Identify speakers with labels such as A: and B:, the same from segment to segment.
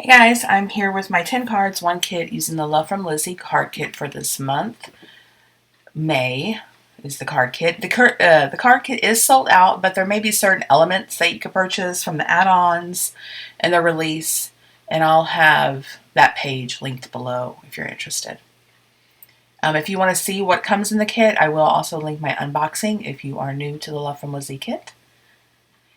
A: Hey guys, I'm here with my 10 cards, one kit using the Love from Lizi card kit for this month. May is the card kit. The card kit is sold out, but there may be certain elements that you can purchase from the add-ons and the release, and I'll have that page linked below if you're interested. If you want to see what comes in the kit, I will also link my unboxing if you are new to the Love from Lizi kit.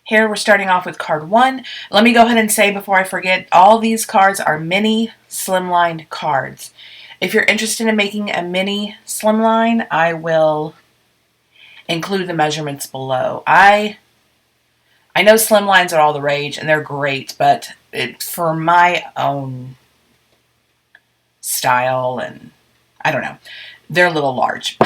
A: Here we're starting off with card 1. Let me go ahead and say before I forget, all these cards are mini slimline cards. If you're interested in making a mini slimline, I will include the measurements below. I know slimlines are all the rage and they're great, but for my own style and I don't know, they're a little large.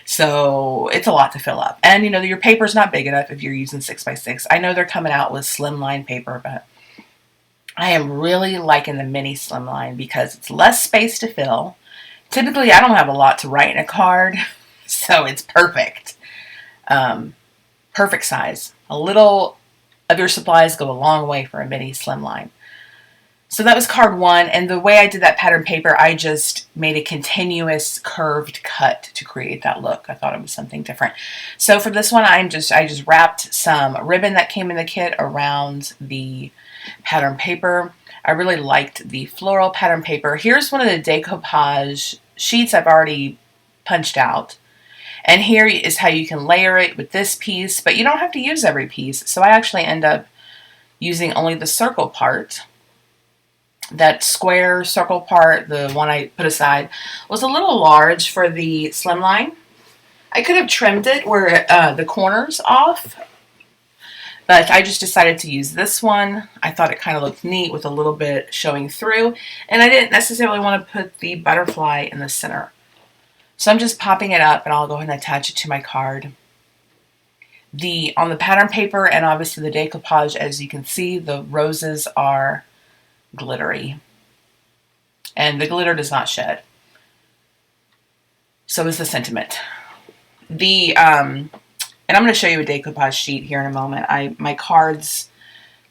A: So it's a lot to fill up. And you know, your paper's not big enough if you're using 6x6. I know they're coming out with slimline paper, but I am really liking the mini slimline because it's less space to fill. Typically, I don't have a lot to write in a card, so it's perfect. Perfect size. A little of your supplies go a long way for a mini slimline. So that was card 1, and the way I did that pattern paper, I just made a continuous curved cut to create that look. I thought it was something different. So for this one, I just wrapped some ribbon that came in the kit around the pattern paper. I really liked the floral pattern paper. Here's one of the decoupage sheets I've already punched out. And here is how you can layer it with this piece, but you don't have to use every piece. So I actually end up using only the circle part. That square circle part, the one I put aside, was a little large for the slimline. I could have trimmed it where the corners off, but I just decided to use this one. I thought it kind of looked neat with a little bit showing through, and I didn't necessarily want to put the butterfly in the center. So I'm just popping it up, and I'll go ahead and attach it to my card. On the pattern paper and obviously the decoupage, as you can see, the roses are glittery, and the glitter does not shed. So is the sentiment. And I'm going to show you a decoupage sheet here in a moment. My cards,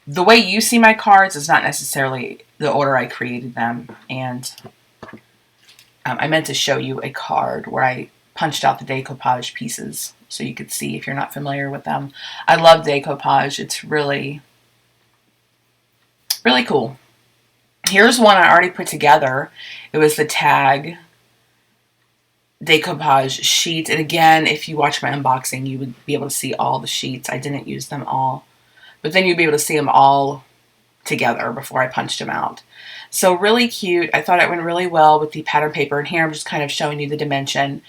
A: the way you see my cards is not necessarily the order I created them, and I meant to show you a card where I punched out the decoupage pieces so you could see if you're not familiar with them. I love decoupage. It's really, really cool. Here's one I already put together. It was the tag decoupage sheet. And again, if you watch my unboxing, you would be able to see all the sheets. I didn't use them all, but then you'd be able to see them all together before I punched them out. So really cute. I thought it went really well with the pattern paper. And here I'm just kind of showing you the dimension.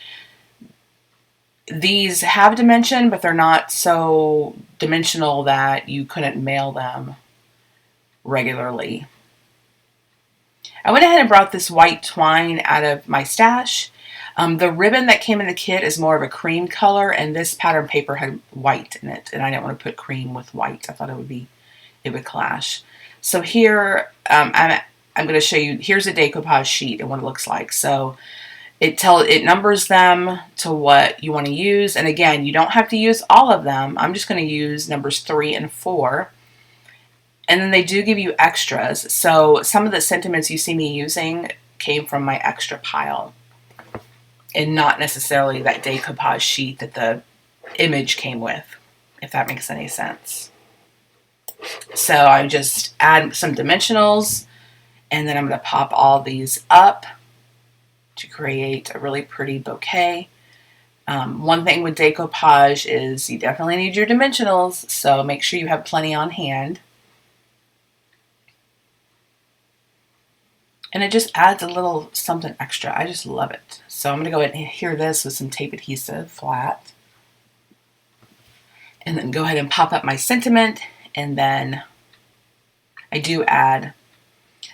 A: These have dimension, but they're not so dimensional that you couldn't mail them regularly. I went ahead and brought this white twine out of my stash. The ribbon that came in the kit is more of a cream color, and this pattern paper had white in it, and I didn't want to put cream with white. I thought it would clash. So here, I'm going to show you, here's a decoupage sheet and what it looks like. So it numbers them to what you want to use, and again, you don't have to use all of them. I'm just going to use numbers 3 and 4. And then they do give you extras. So some of the sentiments you see me using came from my extra pile and not necessarily that decoupage sheet that the image came with, if that makes any sense. So I just add some dimensionals, and then I'm going to pop all these up to create a really pretty bouquet. One thing with decoupage is you definitely need your dimensionals, so make sure you have plenty on hand. And it just adds a little something extra. I just love it. So I'm going to go ahead and adhere this with some tape adhesive flat. And then go ahead and pop up my sentiment. And then I do add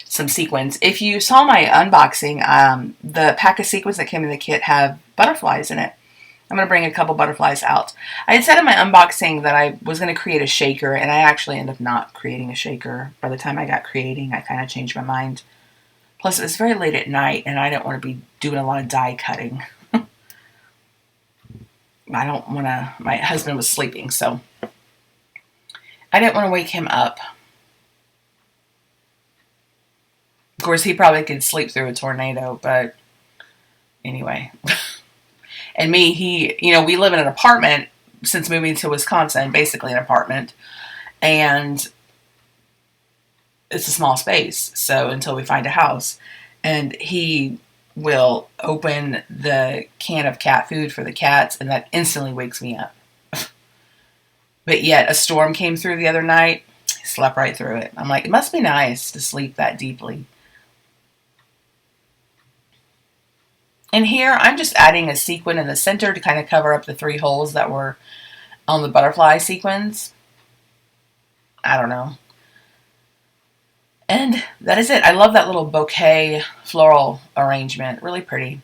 A: some sequins. If you saw my unboxing, the pack of sequins that came in the kit have butterflies in it. I'm going to bring a couple butterflies out. I had said in my unboxing that I was going to create a shaker, and I actually ended up not creating a shaker. By the time I got creating, I kind of changed my mind. Plus, it was very late at night, and I didn't want to be doing a lot of die cutting. I don't want to, my husband was sleeping, so I didn't want to wake him up. course, he probably could sleep through a tornado, but anyway. And me, we live in an apartment since moving to Wisconsin, basically an apartment. And it's a small space, so until we find a house. And he will open the can of cat food for the cats, and that instantly wakes me up. But yet, a storm came through the other night. He slept right through it. I'm like, it must be nice to sleep that deeply. And here, I'm just adding a sequin in the center to kind of cover up the 3 holes that were on the butterfly sequins. I don't know. And that is it. I love that little bouquet floral arrangement. Really pretty.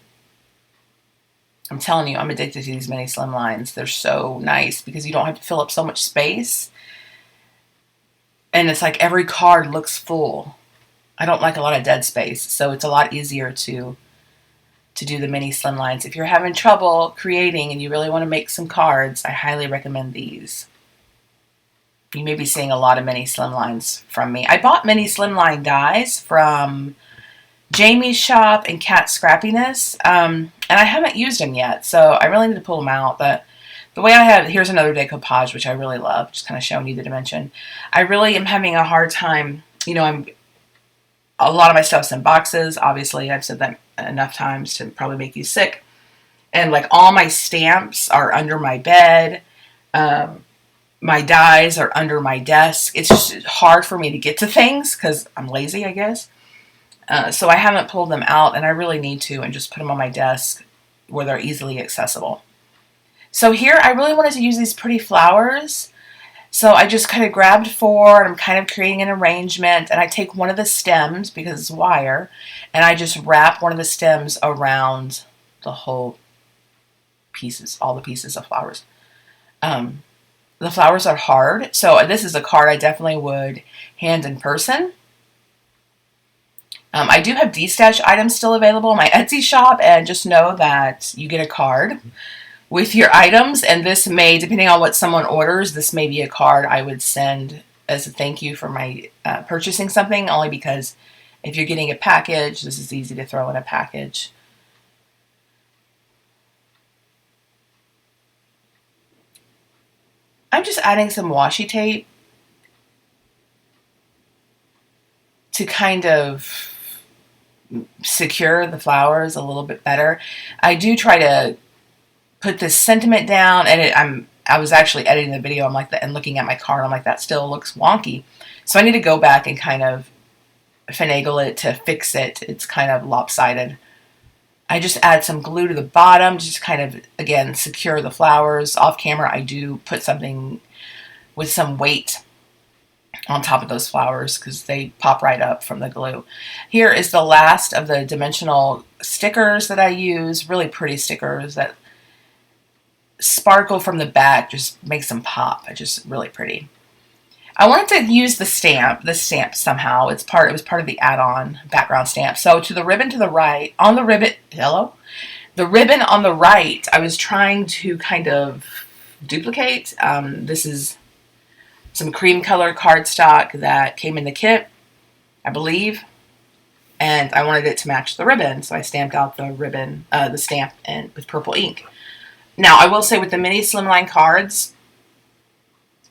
A: I'm telling you, I'm addicted to these mini slimlines. They're so nice because you don't have to fill up so much space. And it's like every card looks full. I don't like a lot of dead space, so it's a lot easier to do the mini slimlines. If you're having trouble creating and you really want to make some cards, I highly recommend these. You may be seeing a lot of mini slimlines from me. I bought mini slimline dies from Jamie's shop and Cat Scrappiness, and I haven't used them yet, so I really need to pull them out. But the way I have, here's another decoupage, which I really love, just kind of showing you the dimension. I really am having a hard time, a lot of my stuff's in boxes. Obviously, I've said that enough times to probably make you sick. And like all my stamps are under my bed. My dies are under my desk. It's just hard for me to get to things because I'm lazy, I guess. So I haven't pulled them out, and I really need to, and just put them on my desk where they're easily accessible. So here, I really wanted to use these pretty flowers. So I just kind of grabbed 4, and I'm kind of creating an arrangement, and I take one of the stems, because it's wire, and I just wrap one of the stems around the whole pieces, all the pieces of flowers. The flowers are hard, so this is a card I definitely would hand in person. I do have D-Stash items still available in my Etsy shop, and just know that you get a card with your items, and this may, depending on what someone orders, this may be a card I would send as a thank you for my purchasing something, only because if you're getting a package, this is easy to throw in a package. I'm just adding some washi tape to kind of secure the flowers a little bit better. I do try to put this sentiment down, and I was actually editing the video. I'm like that, and looking at my card, I'm like, that still looks wonky. So I need to go back and kind of finagle it to fix it. It's kind of lopsided. I just add some glue to the bottom, just kind of, again, secure the flowers. Off camera, I do put something with some weight on top of those flowers because they pop right up from the glue. Here is the last of the dimensional stickers that I use. Really pretty stickers that sparkle from the back, just makes them pop. It's just really pretty. I wanted to use the stamp somehow. It was part of the add-on background stamp. So to the ribbon to the right, on the ribbon, the ribbon on the right, I was trying to kind of duplicate. This is some cream color cardstock that came in the kit, I believe, and I wanted it to match the ribbon, so I stamped out the ribbon, the stamp, and with purple ink. Now, I will say with the mini slimline cards,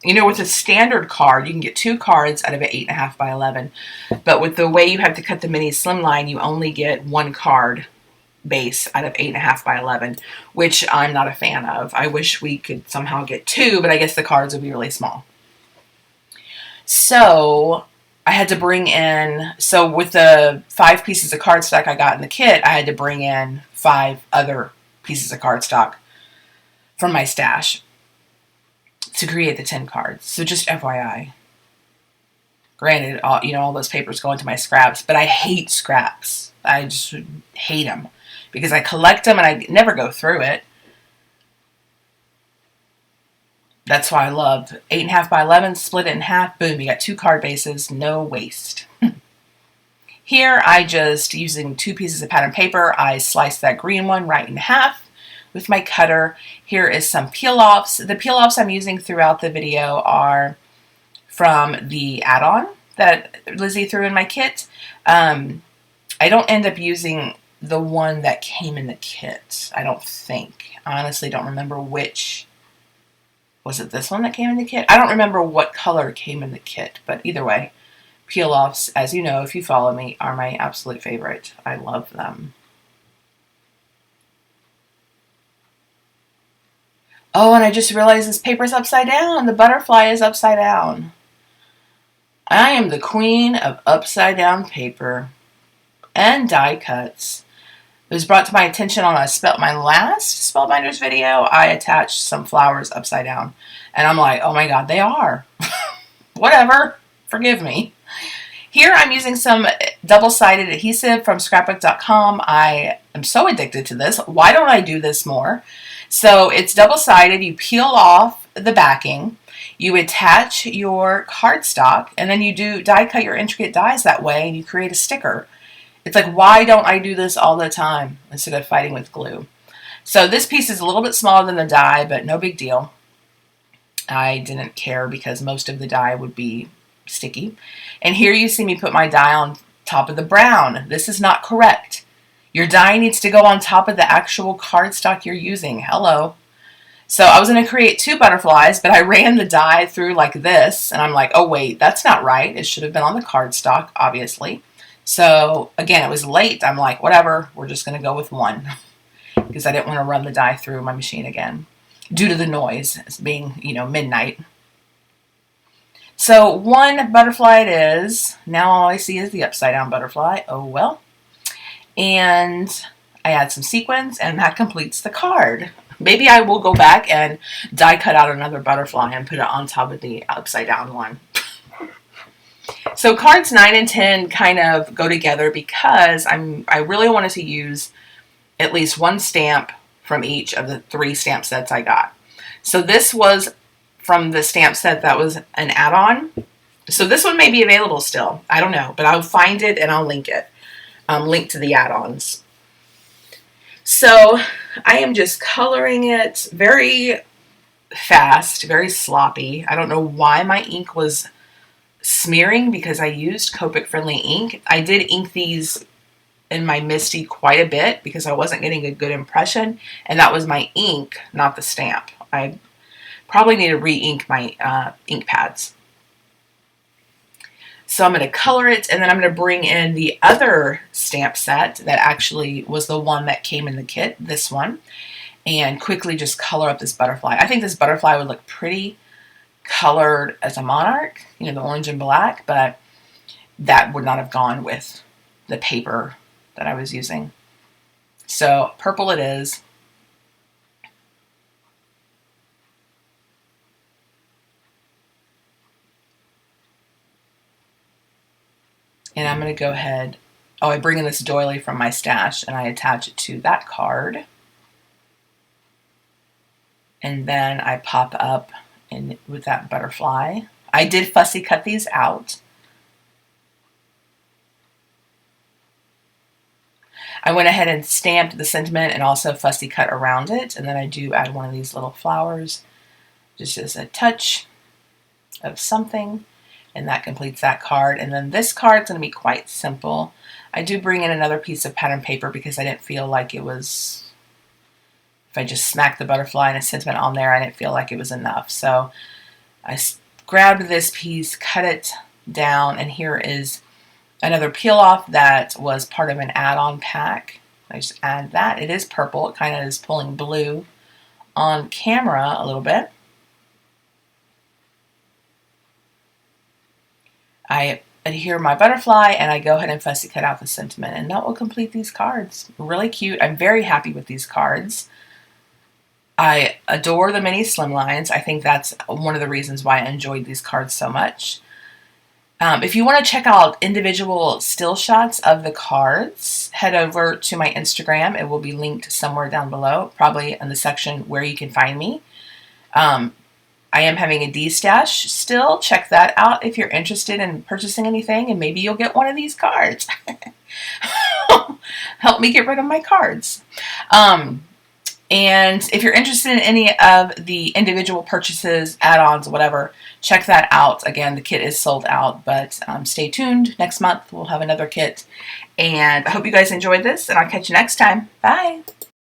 A: with a standard card, you can get 2 cards out of an 8.5 by 11. But with the way you have to cut the mini slimline, you only get 1 card base out of 8.5 by 11, which I'm not a fan of. I wish we could somehow get 2, but I guess the cards would be really small. So I had to bring in, with the 5 pieces of cardstock I got in the kit, I had to bring in 5 other pieces of cardstock from my stash to create the 10 cards. So just FYI. Granted, all those papers go into my scraps, but I hate scraps. I just hate them because I collect them and I never go through it. That's why I love 8.5 by 11, split it in half, boom, you got 2 card bases, no waste. Here, I just, using 2 pieces of pattern paper, I sliced that green one right in half with my cutter. Here is some peel-offs. The peel-offs I'm using throughout the video are from the add-on that Lizi threw in my kit. I don't end up using the one that came in the kit. I don't think. I honestly don't remember which. Was it this one that came in the kit? I don't remember what color came in the kit, but either way, peel-offs, as you know if you follow me, are my absolute favorite. I love them. Oh, and I just realized this paper's upside down. The butterfly is upside down. I am the queen of upside down paper and die cuts. It was brought to my attention on my last Spellbinders video. I attached some flowers upside down. And I'm like, oh my god, they are. Whatever. Forgive me. Here I'm using some double-sided adhesive from scrapbook.com. I am so addicted to this. Why don't I do this more? So it's double-sided. You peel off the backing. You attach your cardstock. And then you die cut your intricate dies that way. And you create a sticker. It's like, why don't I do this all the time instead of fighting with glue? So this piece is a little bit smaller than the die, but no big deal. I didn't care because most of the die would be sticky. And here you see me put my die on top of the brown. This is not correct. Your die needs to go on top of the actual cardstock you're using. Hello. So I was going to create 2 butterflies, but I ran the die through like this, and I'm like, oh wait, that's not right. It should have been on the cardstock, obviously. So again, it was late. I'm like, whatever, we're just going to go with 1 because I didn't want to run the die through my machine again due to the noise being, midnight. So 1 butterfly it is. Now all I see is the upside down butterfly. Oh well. And I add some sequins and that completes the card. Maybe I will go back and die cut out another butterfly and put it on top of the upside down one. So cards 9 and 10 kind of go together because I really wanted to use at least 1 stamp from each of the 3 stamp sets I got. So this was from the stamp set that was an add-on. So this one may be available still. I don't know, but I'll find it and I'll link it. Link to the add-ons. So I am just coloring it very fast, very sloppy. I don't know why my ink was smearing because I used Copic friendly ink. I did ink these in my Misty quite a bit because I wasn't getting a good impression, and that was my ink, not the stamp. I probably need to re-ink my ink pads. So I'm going to color it, and then I'm going to bring in the other stamp set that actually was the one that came in the kit, this one, and quickly just color up this butterfly. I think this butterfly would look pretty colored as a monarch, the orange and black, but that would not have gone with the paper that I was using. So purple it is. And I'm going to go ahead, I bring in this doily from my stash and I attach it to that card. And then I pop up with that butterfly. I did fussy cut these out. I went ahead and stamped the sentiment and also fussy cut around it. And then I do add one of these little flowers just as a touch of something. And that completes that card. And then this card is going to be quite simple. I do bring in another piece of pattern paper because I didn't feel like it was, if I just smacked the butterfly and a sentiment on there, I didn't feel like it was enough. So I grabbed this piece, cut it down, and here is another peel off that was part of an add-on pack. I just add that. It is purple. It kind of is pulling blue on camera a little bit. I adhere my butterfly and I go ahead and fussy cut out the sentiment, and that will complete these cards. Really cute. I'm very happy with these cards. I adore the mini Slimlines. I think that's one of the reasons why I enjoyed these cards so much. If you want to check out individual still shots of the cards, head over to my Instagram. It will be linked somewhere down below, probably in the section where you can find me. I am having a D-stash still. Check that out if you're interested in purchasing anything, and maybe you'll get one of these cards. Help me get rid of my cards. And if you're interested in any of the individual purchases, add-ons, whatever, check that out. Again, the kit is sold out, but stay tuned. Next month, we'll have another kit. And I hope you guys enjoyed this, and I'll catch you next time. Bye.